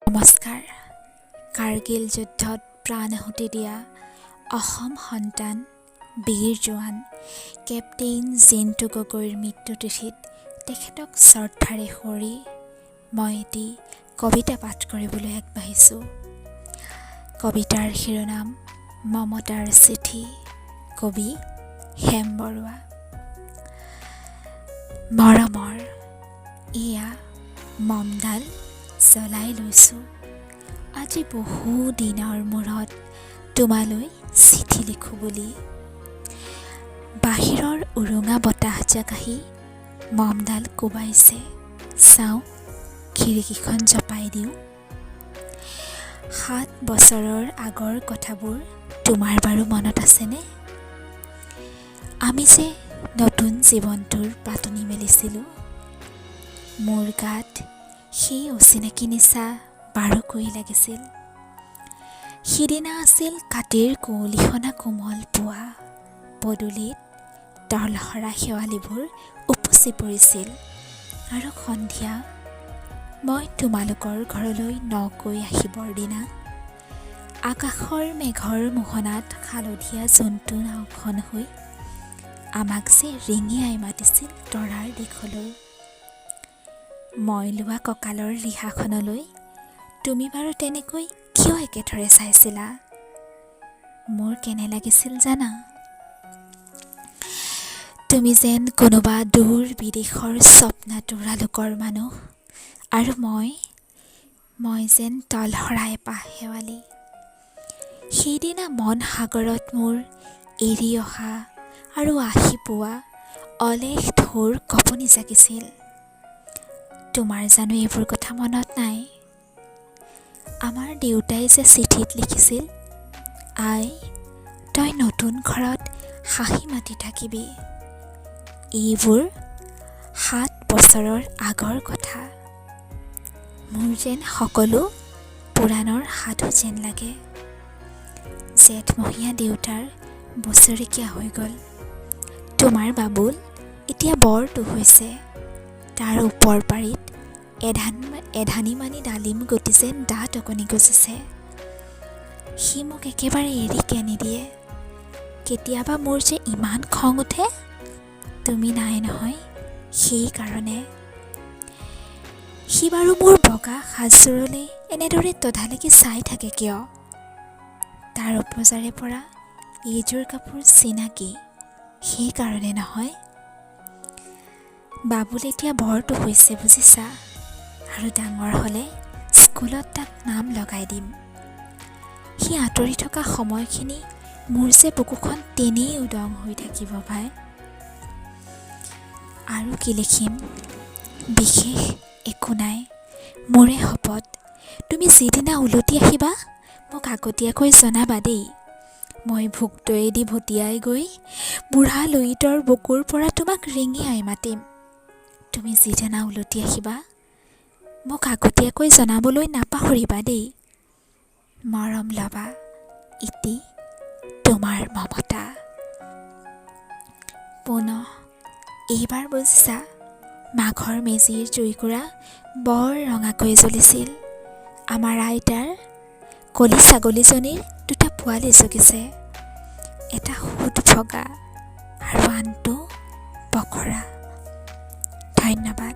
নমস্কাৰ। কাৰ্গিল যুদ্ধত প্ৰাণ আহুতি দিয়া অসম সন্তান বীৰ জোৱান কেপ্টেইন জিণ্টু গগৈৰ মৃত্যুতিথিত তেখেতক শ্ৰদ্ধাৰে সুঁৱৰি মই এটি কবিতা পাঠ কৰিবলৈ আগবাঢ়িছোঁ। কবিতাৰ শিৰোনাম মমতাৰ চিঠি, কবি হেম বৰুৱা। মৰমৰ এয়া মমডাল জ্বলাই লৈছোঁ, আজি বহু দিনৰ মূৰত তোমালৈ চিঠি লিখোঁ বুলি। বাহিৰৰ উৰুঙা বতাহজাক আহি মমডাল কোবাইছে, চাওঁ খিৰিকীখন জপাই দিওঁ। 7 বছৰৰ আগৰ কথাবোৰ তোমাৰ বাৰু মনত আছেনে? আমি যে নতুন জীৱনটোৰ পাতনি মেলিছিলোঁ। মোৰ গাত সেই অচিনাকি নিচা বাৰুকৈ লাগিছিল। সিদিনা আছিল কাতিৰ কুঁৱলীসনা কোমল পুৱা, পদূলিত তলসৰা শেৱালিবোৰ উপচি পৰিছিল আৰু সন্ধিয়া মই তোমালোকৰ ঘৰলৈ নকৈ আহিবৰ দিনা আকাশৰ মেঘৰ মোহনাত হালধীয়া জন্তু নাওখন হৈ আমাক যে ৰিঙিয়াই মাতিছিল তৰাৰ দিশলৈ। মই লোৱা কঁকালৰ ৰিহাখনলৈ তুমি বাৰু তেনেকৈ কিয় একেথৰে চাইছিলা? মোৰ কেনে লাগিছিল জানা? তুমি যেন কোনোবা দূৰ বিদেশৰ স্বপ্নাতুৰা লোকৰ মানুহ, আৰু মই যেন তলসৰা এপাহ শেৱালি। সেইদিনা মন সাগৰত মোৰ এৰি অহা আৰু আহি পোৱা অলেখ ঢৌৰ কঁপনি জাগিছিল। তোমাৰ জানো এইবোৰ কথা মনত নাই? আমাৰ দেউতাই যে চিঠিত লিখিছিল, আই তই নতুন ঘৰত হাঁহি মাতি থাকিবি। এইবোৰ 7 বছৰৰ আগৰ কথা। মোৰ যেন সকলো পুৰাণৰ সাধু যেন লাগে। জেঠমহীয়া দেউতাৰ বছৰেকীয়া হৈ গ'ল। তোমাৰ বাবুল এতিয়া বৰটো হৈছে, তাৰ ওপৰ পাৰিত এধানিমানি ডালিম গুটি যেন দাঁত অকণি গজিছে। সি মোক একেবাৰে এৰি নিদিয়ে। কেতিয়াবা মোৰ যে ইমান খং উঠে, তুমি নাই নহয় সেইকাৰণে। সি বাৰু মোৰ বগা সাজযোৰলৈ এনেদৰে তধালৈকে চাই থাকে কিয়? তাৰ উপজাৰে পৰা এইযোৰ কাপোৰ চিনাকি সেইকাৰণে নহয়। বাবুল এতিয়া বৰটো হৈছে বুজিছা, আৰু ডাঙৰ হ'লে স্কুলত তাক নাম লগাই দিম। সি আঁতৰি থকা সময়খিনি মোৰ যে বুকুখন তেনেই উদং হৈ থাকিব ভাই। আৰু কি লিখিম? বিশেষ একো নাই। মোৰে শপত, তুমি যিদিনা উলটি আহিবা মোক আগতীয়াকৈ জনাবা দেই। মই ভোগটোৱেদি ভটিয়াই গৈ বুঢ়া লুইতৰ বুকুৰ পৰা তোমাক ৰিঙিয়াই মাতিম। তুমি যিদিনা উলটি আহিবা মোক আগতীয়াকৈ জনাবলৈ নাপাহৰিবা দেই। মৰম ল'বা, ইতি তোমাৰ মমতা। পুনঃ এইবাৰ বুজিছা, মাঘৰ মেজিৰ জুইকুৰা বৰ ৰঙাকৈ জ্বলিছিল। আমাৰ আইতাৰ কলি ছাগলীজনীৰ 2টা পোৱালি জগিছে, এটা সুত ভগা আৰু আনটো পখৰা। ধন্যবাদ।